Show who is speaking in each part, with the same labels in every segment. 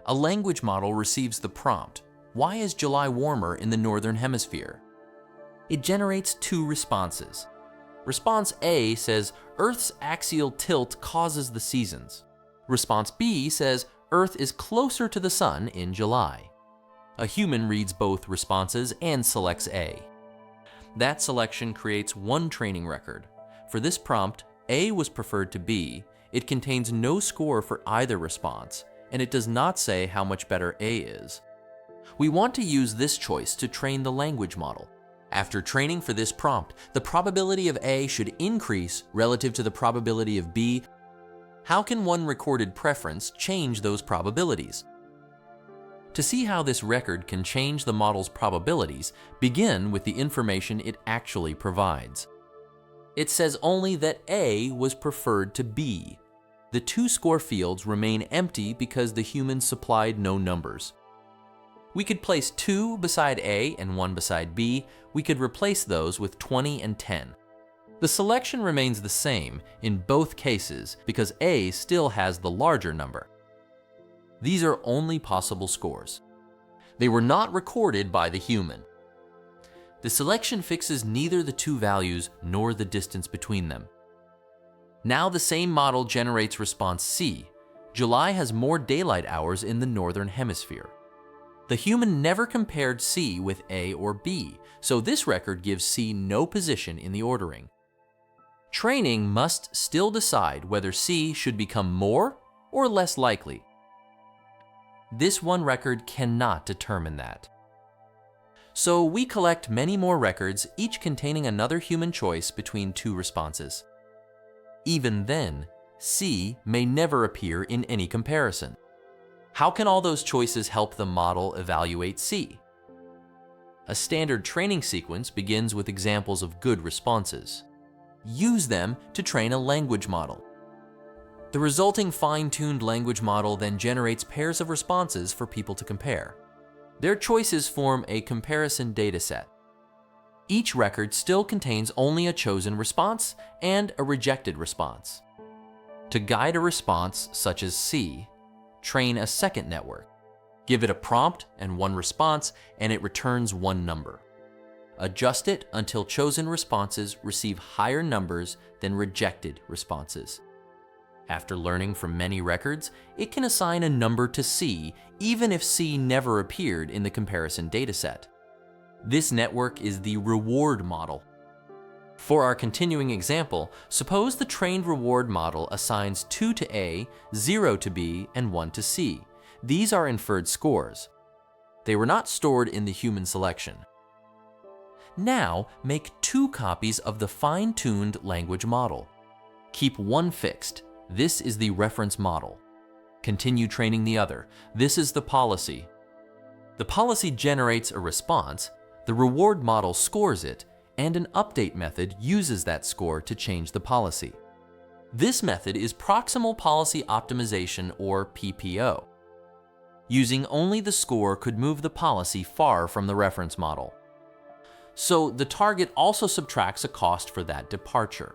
Speaker 1: A language model receives the prompt, "Why is July warmer in the Northern Hemisphere?" It generates two responses. Response A says, "Earth's axial tilt causes the seasons." Response B says, "Earth is closer to the sun in July." A human reads both responses and selects A. That selection creates one training record. For this prompt, A was preferred to B. It contains no score for either response, and it does not say how much better A is. We want to use this choice to train the language model. After training for this prompt, the probability of A should increase relative to the probability of B. How can one recorded preference change those probabilities? To see how this record can change the model's probabilities, begin with the information it actually provides. It says only that A was preferred to B. The two score fields remain empty because the human supplied no numbers. We could place 2 beside A and 1 beside B. We could replace those with 20 and 10. The selection remains the same in both cases because A still has the larger number. These are only possible scores. They were not recorded by the human. The selection fixes neither the two values nor the distance between them. Now the same model generates response C. July has more daylight hours in the Northern Hemisphere. The human never compared C with A or B, so this record gives C no position in the ordering. Training must still decide whether C should become more or less likely. This one record cannot determine that. So we collect many more records, each containing another human choice between two responses. Even then, C may never appear in any comparison. How can all those choices help the model evaluate C? A standard training sequence begins with examples of good responses. Use them to train a language model. The resulting fine-tuned language model then generates pairs of responses for people to compare. Their choices form a comparison dataset. Each record still contains only a chosen response and a rejected response. To guide a response such as C, train a second network. Give it a prompt and one response, and it returns one number. Adjust it until chosen responses receive higher numbers than rejected responses. After learning from many records, it can assign a number to C, even if C never appeared in the comparison dataset. This network is the reward model. For our continuing example, suppose the trained reward model assigns 2 to A, 0 to B, and 1 to C. These are inferred scores. They were not stored in the human selection. Now, make 2 copies of the fine-tuned language model. Keep one fixed. This is the reference model. Continue training the other. This is the policy. The policy generates a response, the reward model scores it, and an update method uses that score to change the policy. This method is proximal policy optimization, or PPO. Using only the score could move the policy far from the reference model. So the target also subtracts a cost for that departure.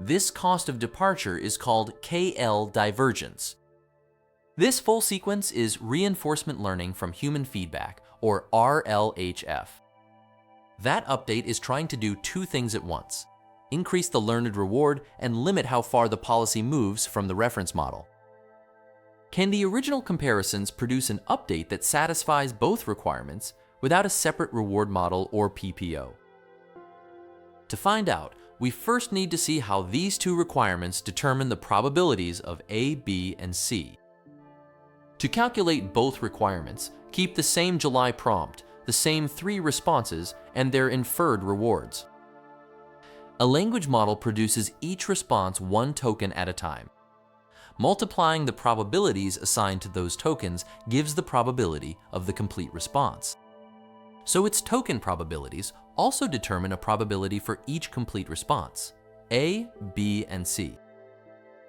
Speaker 1: This cost of departure is called KL divergence. This full sequence is reinforcement learning from human feedback, or RLHF. That update is trying to do 2 things at once: increase the learned reward and limit how far the policy moves from the reference model. Can the original comparisons produce an update that satisfies both requirements without a separate reward model or PPO? To find out, we first need to see how these 2 requirements determine the probabilities of A, B, and C. To calculate both requirements, keep the same July prompt, the same 3 responses, and their inferred rewards. A language model produces each response 1 token at a time. Multiplying the probabilities assigned to those tokens gives the probability of the complete response. So its token probabilities also determine a probability for each complete response, A, B, and C.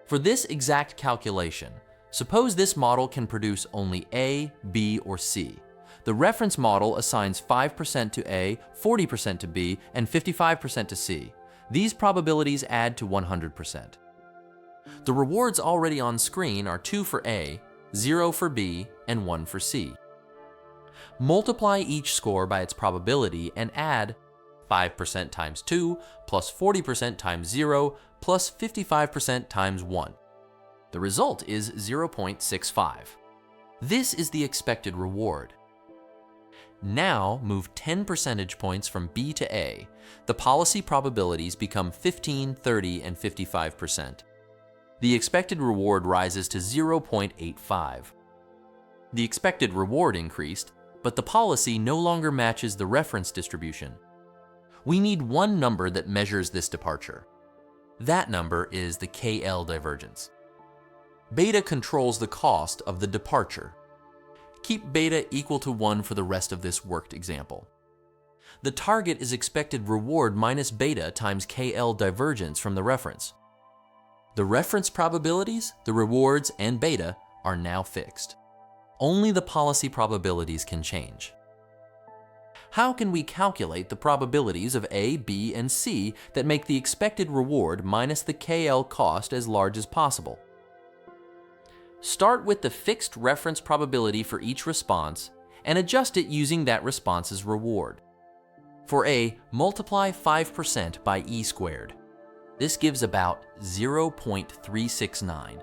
Speaker 1: For this exact calculation, suppose this model can produce only A, B, or C. The reference model assigns 5% to A, 40% to B, and 55% to C. These probabilities add to 100%. The rewards already on screen are 2 for A, 0 for B, and 1 for C. Multiply each score by its probability and add 5% times 2 plus 40% times 0 plus 55% times 1. The result is 0.65. This is the expected reward. Now move 10 percentage points from B to A. The policy probabilities become 15, 30, and 55%. The expected reward rises to 0.85. The expected reward increased, but the policy no longer matches the reference distribution. We need one number that measures this departure. That number is the KL divergence. Beta controls the cost of the departure. Keep beta equal to 1 for the rest of this worked example. The target is expected reward minus beta times KL divergence from the reference. The reference probabilities, the rewards, and beta are now fixed. Only the policy probabilities can change. How can we calculate the probabilities of A, B, and C that make the expected reward minus the KL cost as large as possible? Start with the fixed reference probability for each response and adjust it using that response's reward. For A, multiply 5% by E squared. This gives about 0.369.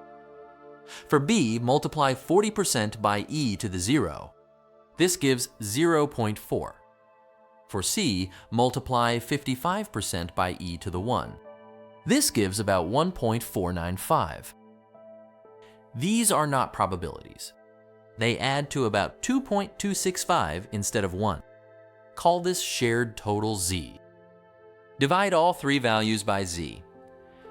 Speaker 1: For B, multiply 40% by E to the 0. This gives 0.4. For C, multiply 55% by E to the 1. This gives about 1.495. These are not probabilities. They add to about 2.265 instead of 1. Call this shared total Z. Divide all three values by Z.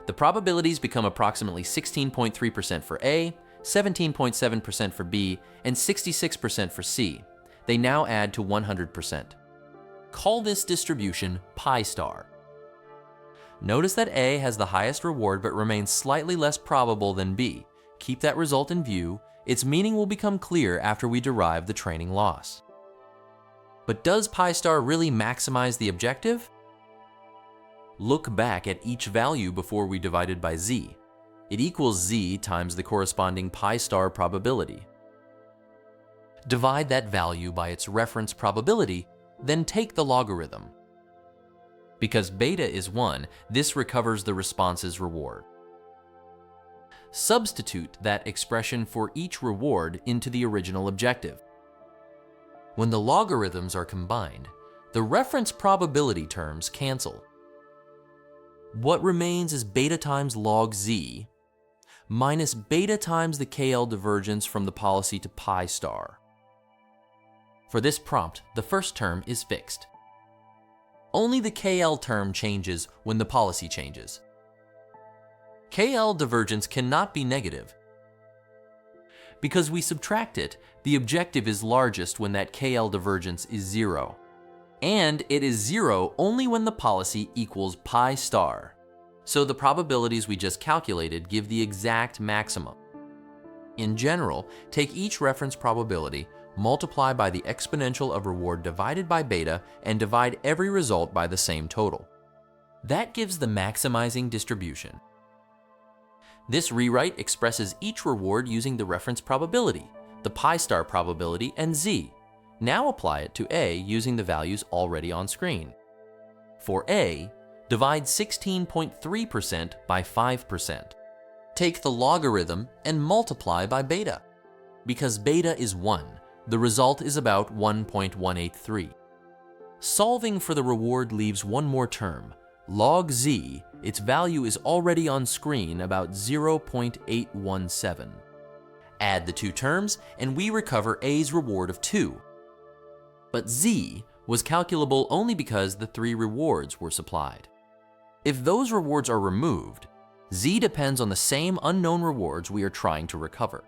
Speaker 1: The probabilities become approximately 16.3% for A, 17.7% for B, and 66% for C. They now add to 100%. Call this distribution pi star. Notice that A has the highest reward but remains slightly less probable than B. Keep that result in view. Its meaning will become clear after we derive the training loss. But does pi star really maximize the objective? Look back at each value before we divided by Z. It equals Z times the corresponding pi star probability. Divide that value by its reference probability, then take the logarithm. Because beta is 1, this recovers the response's reward. Substitute that expression for each reward into the original objective. When the logarithms are combined, the reference probability terms cancel. What remains is beta times log Z minus beta times the KL divergence from the policy to pi star. For this prompt, the first term is fixed. Only the KL term changes when the policy changes. KL divergence cannot be negative. Because we subtract it, the objective is largest when that KL divergence is 0. And it is 0 only when the policy equals pi star. So the probabilities we just calculated give the exact maximum. In general, take each reference probability, multiply by the exponential of reward divided by beta, and divide every result by the same total. That gives the maximizing distribution. This rewrite expresses each reward using the reference probability, the pi star probability, and Z. Now apply it to A using the values already on screen. For A, divide 16.3% by 5%. Take the logarithm and multiply by beta. Because beta is 1, the result is about 1.183. Solving for the reward leaves one more term, log Z. Its value is already on screen, about 0.817. Add the two terms and we recover A's reward of 2. But Z was calculable only because the 3 rewards were supplied. If those rewards are removed, Z depends on the same unknown rewards we are trying to recover.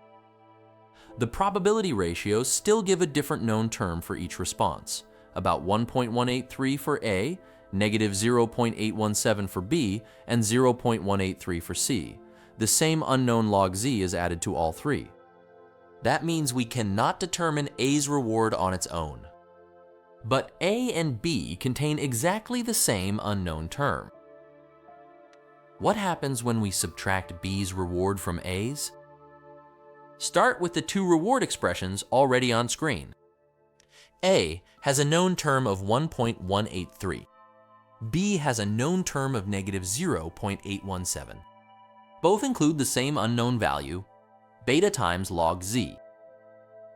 Speaker 1: The probability ratios still give a different known term for each response, about 1.183 for A, negative 0.817 for B, and 0.183 for C. The same unknown log Z is added to all 3. That means we cannot determine A's reward on its own. But A and B contain exactly the same unknown term. What happens when we subtract B's reward from A's? Start with the two reward expressions already on screen. A has a known term of 1.183. B has a known term of negative 0.817. Both include the same unknown value, beta times log z.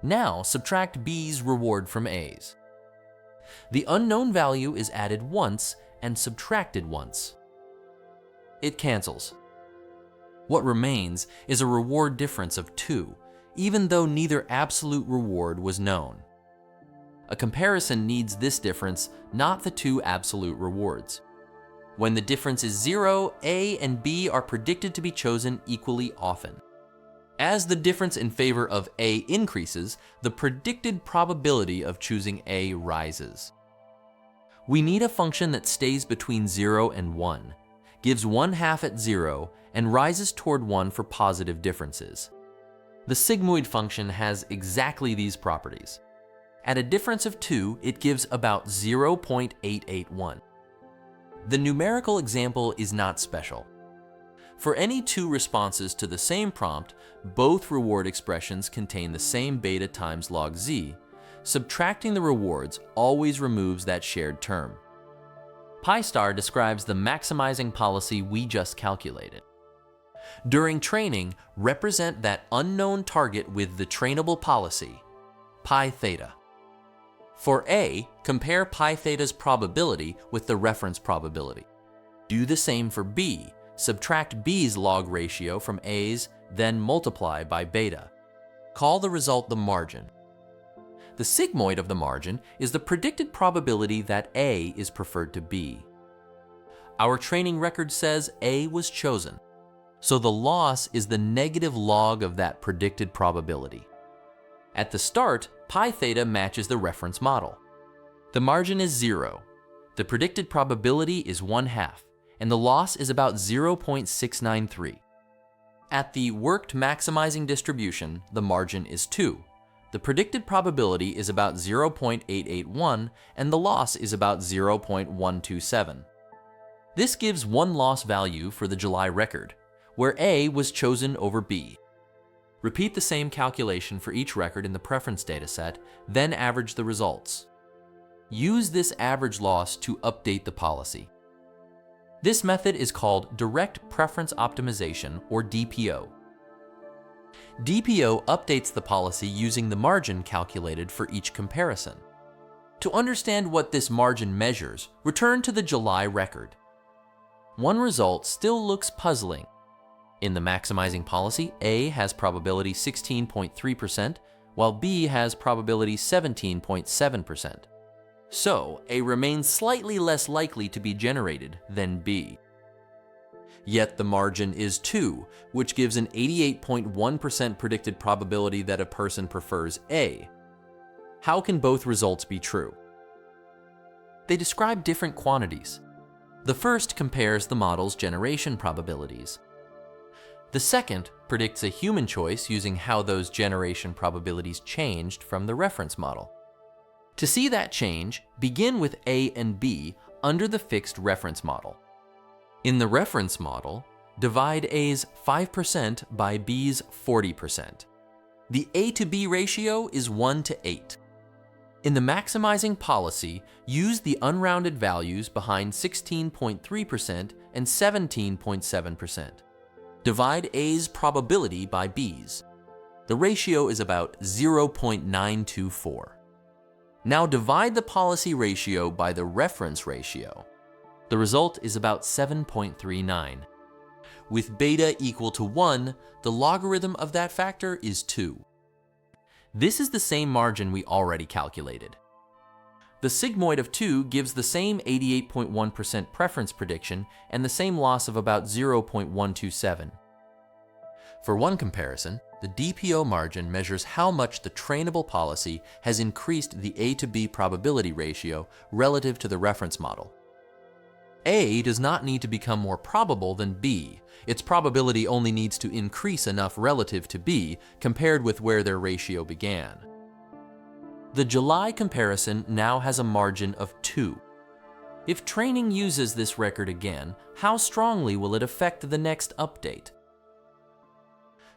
Speaker 1: Now subtract B's reward from A's. The unknown value is added once and subtracted once. It cancels. What remains is a reward difference of 2, even though neither absolute reward was known. A comparison needs this difference, not the two absolute rewards. When the difference is 0, A and B are predicted to be chosen equally often. As the difference in favor of A increases, the predicted probability of choosing A rises. We need a function that stays between 0 and 1, gives 1/2 at 0, and rises toward 1 for positive differences. The sigmoid function has exactly these properties. At a difference of 2, it gives about 0.881. The numerical example is not special. For any two responses to the same prompt, both reward expressions contain the same beta times log z. Subtracting the rewards always removes that shared term. Pi* describes the maximizing policy we just calculated. During training, represent that unknown target with the trainable policy, pi theta. For A, compare pi theta's probability with the reference probability. Do the same for B. Subtract B's log ratio from A's, then multiply by beta. Call the result the margin. The sigmoid of the margin is the predicted probability that A is preferred to B. Our training record says A was chosen, so the loss is the negative log of that predicted probability. At the start, pi theta matches the reference model. The margin is 0. The predicted probability is 1/2, and the loss is about 0.693. At the worked maximizing distribution, the margin is 2. The predicted probability is about 0.881, and the loss is about 0.127. This gives one loss value for the July record, where A was chosen over B. Repeat the same calculation for each record in the preference dataset, then average the results. Use this average loss to update the policy. This method is called Direct Preference Optimization, or DPO. DPO updates the policy using the margin calculated for each comparison. To understand what this margin measures, return to the July record. One result still looks puzzling. In the maximizing policy, A has probability 16.3%, while B has probability 17.7%. So, A remains slightly less likely to be generated than B. Yet the margin is 2, which gives an 88.1% predicted probability that a person prefers A. How can both results be true? They describe different quantities. The first compares the model's generation probabilities. The second predicts a human choice using how those generation probabilities changed from the reference model. To see that change, begin with A and B under the fixed reference model. In the reference model, divide A's 5% by B's 40%. The A to B ratio is 1:8. In the maximizing policy, use the unrounded values behind 16.3% and 17.7%. Divide A's probability by B's. The ratio is about 0.924. Now divide the policy ratio by the reference ratio. The result is about 7.39. With beta equal to 1, the logarithm of that factor is 2. This is the same margin we already calculated. The sigmoid of 2 gives the same 88.1% preference prediction and the same loss of about 0.127. For one comparison, the DPO margin measures how much the trainable policy has increased the A to B probability ratio relative to the reference model. A does not need to become more probable than B. Its probability only needs to increase enough relative to B compared with where their ratio began. The July comparison now has a margin of 2. If training uses this record again, how strongly will it affect the next update?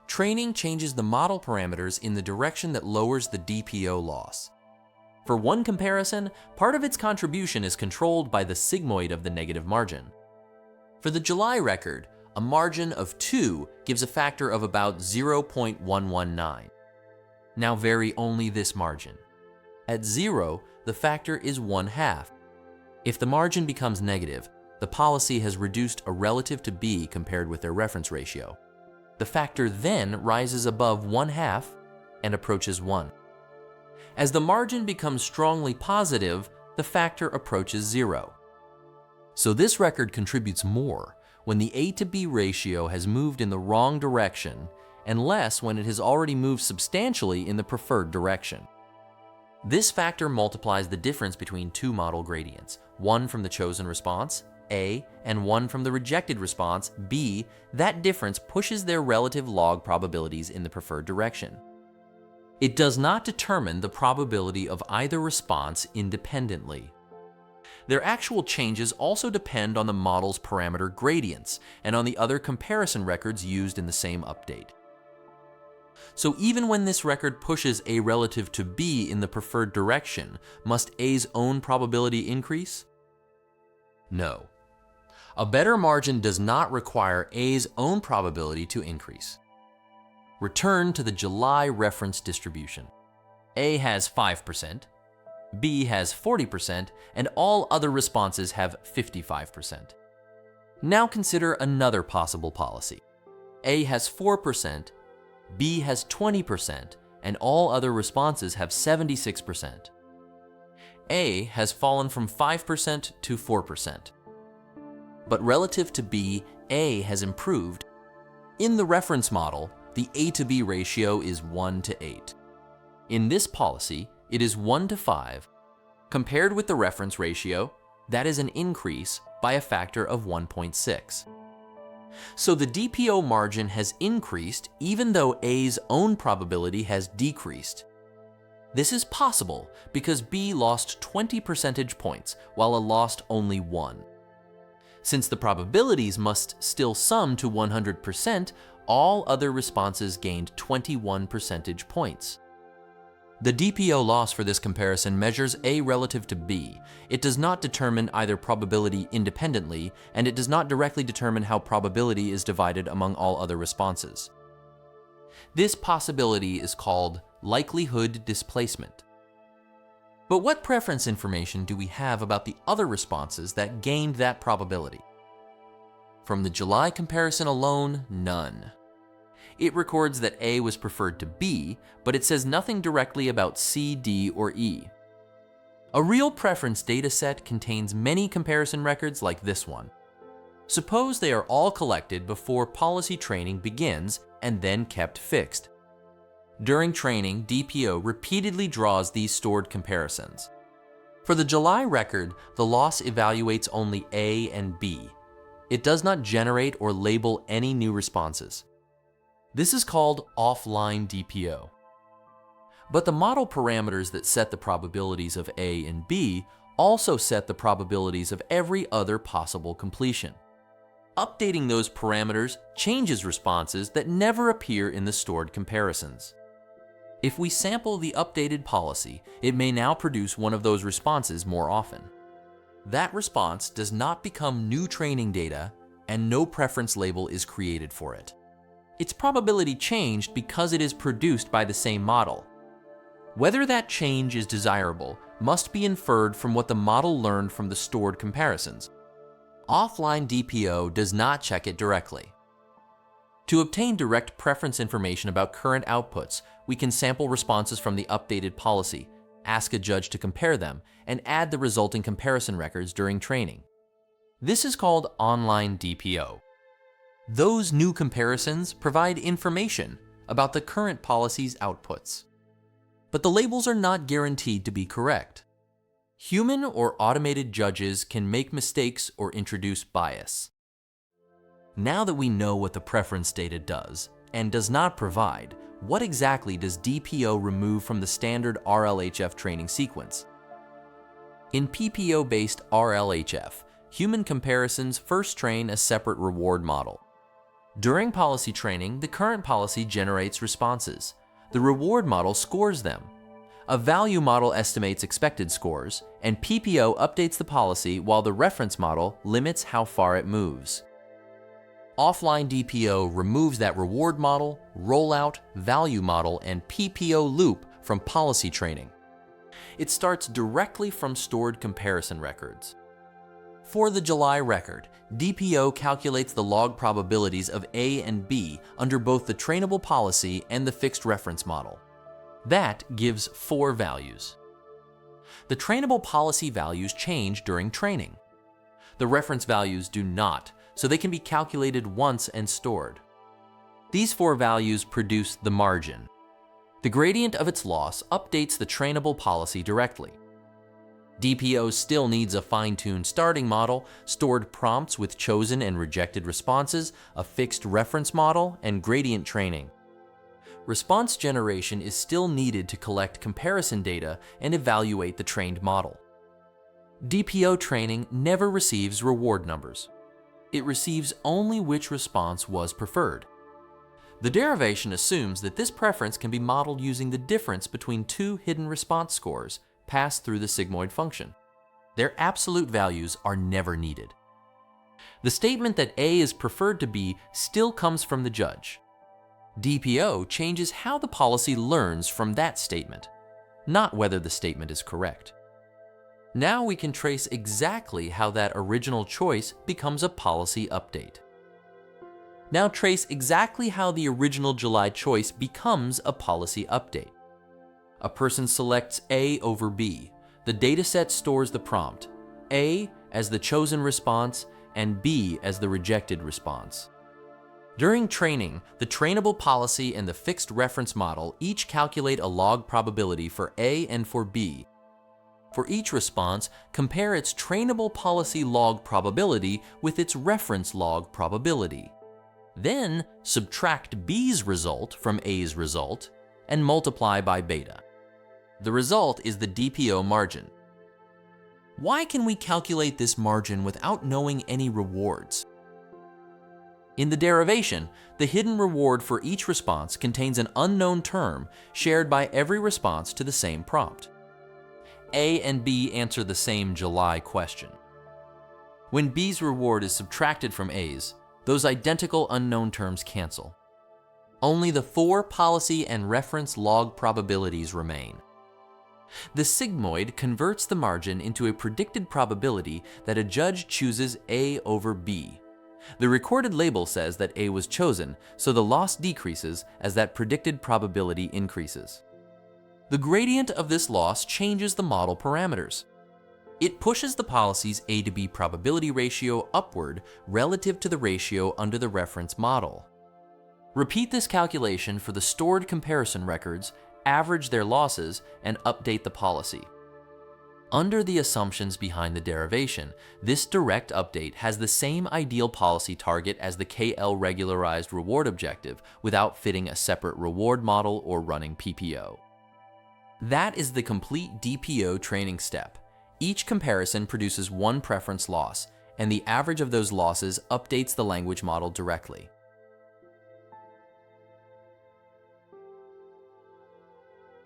Speaker 1: training changes the model parameters in the direction that lowers the DPO loss. For one comparison, part of its contribution is controlled by the sigmoid of the negative margin. For the July record, a margin of 2 gives a factor of about 0.119. Now vary only this margin. At 0, the factor is 1/2. If the margin becomes negative, the policy has reduced a relative to B compared with their reference ratio. The factor then rises above 1/2 and approaches 1. As the margin becomes strongly positive, the factor approaches 0. So this record contributes more when the A to B ratio has moved in the wrong direction and less when it has already moved substantially in the preferred direction. This factor multiplies the difference between two model gradients, one from the chosen response, A, and one from the rejected response, B. That difference pushes their relative log probabilities in the preferred direction. It does not determine the probability of either response independently. Their actual changes also depend on the model's parameter gradients and on the other comparison records used in the same update. So even when this record pushes A relative to B in the preferred direction, must A's own probability increase? No. A better margin does not require A's own probability to increase. Return to the July reference distribution. A has 5%, B has 40%, and all other responses have 55%. Now consider another possible policy. A has 4%, B has 20%, and all other responses have 76%. A has fallen from 5% to 4%. But relative to B, A has improved. In the reference model, the A to B ratio is 1:8. In this policy, it is 1:5. Compared with the reference ratio, that is an increase by a factor of 1.6. So the DPO margin has increased even though A's own probability has decreased. This is possible because B lost 20 percentage points while A lost only 1. Since the probabilities must still sum to 100%, all other responses gained 21 percentage points. The DPO loss for this comparison measures A relative to B. It does not determine either probability independently, and it does not directly determine how probability is divided among all other responses. This possibility is called likelihood displacement. But what preference information do we have about the other responses that gained that probability? From the July comparison alone, none. It records that A was preferred to B, but it says nothing directly about C, D, or E. A real preference dataset contains many comparison records like this one. Suppose they are all collected before policy training begins and then kept fixed. During training, DPO repeatedly draws these stored comparisons. For the July record, the loss evaluates only A and B. It does not generate or label any new responses. This is called offline DPO. But the model parameters that set the probabilities of A and B also set the probabilities of every other possible completion. Updating those parameters changes responses that never appear in the stored comparisons. If we sample the updated policy, it may now produce one of those responses more often. That response does not become new training data, and no preference label is created for it. Its probability changed because it is produced by the same model. Whether that change is desirable must be inferred from what the model learned from the stored comparisons. Offline DPO does not check it directly. To obtain direct preference information about current outputs, we can sample responses from the updated policy, ask a judge to compare them, and add the resulting comparison records during training. This is called online DPO. Those new comparisons provide information about the current policy's outputs. But the labels are not guaranteed to be correct. Human or automated judges can make mistakes or introduce bias. Now that we know what the preference data does and does not provide, what exactly does DPO remove from the standard RLHF training sequence? In PPO-based RLHF, human comparisons first train a separate reward model. During policy training, the current policy generates responses. The reward model scores them. A value model estimates expected scores, and PPO updates the policy while the reference model limits how far it moves. Offline DPO removes that reward model, rollout, value model, and PPO loop from policy training. It starts directly from stored comparison records. For the July record, DPO calculates the log probabilities of A and B under both the trainable policy and the fixed reference model. That gives 4 values. The trainable policy values change during training. The reference values do not, so they can be calculated once and stored. These 4 values produce the margin. The gradient of its loss updates the trainable policy directly. DPO still needs a fine-tuned starting model, stored prompts with chosen and rejected responses, a fixed reference model, and gradient training. Response generation is still needed to collect comparison data and evaluate the trained model. DPO training never receives reward numbers. It receives only which response was preferred. The derivation assumes that this preference can be modeled using the difference between 2 hidden response scores passed through the sigmoid function. Their absolute values are never needed. The statement that A is preferred to B still comes from the judge. DPO changes how the policy learns from that statement, not whether the statement is correct. Now we can trace exactly how that original choice becomes a policy update. Now trace exactly how the original July choice becomes a policy update. A person selects A over B. The dataset stores the prompt, A as the chosen response and B as the rejected response. During training, the trainable policy and the fixed reference model each calculate a log probability for A and for B. For each response, compare its trainable policy log probability with its reference log probability. Then subtract B's result from A's result and multiply by beta. The result is the DPO margin. Why can we calculate this margin without knowing any rewards? In the derivation, the hidden reward for each response contains an unknown term shared by every response to the same prompt. A and B answer the same July question. When B's reward is subtracted from A's, those identical unknown terms cancel. Only the 4 policy and reference log probabilities remain. The sigmoid converts the margin into a predicted probability that a judge chooses A over B. The recorded label says that A was chosen, so the loss decreases as that predicted probability increases. The gradient of this loss changes the model parameters. It pushes the policy's A to B probability ratio upward relative to the ratio under the reference model. Repeat this calculation for the stored comparison records, average their losses, and update the policy. Under the assumptions behind the derivation, this direct update has the same ideal policy target as the KL regularized reward objective without fitting a separate reward model or running PPO. That is the complete DPO training step. Each comparison produces 1 preference loss, and the average of those losses updates the language model directly.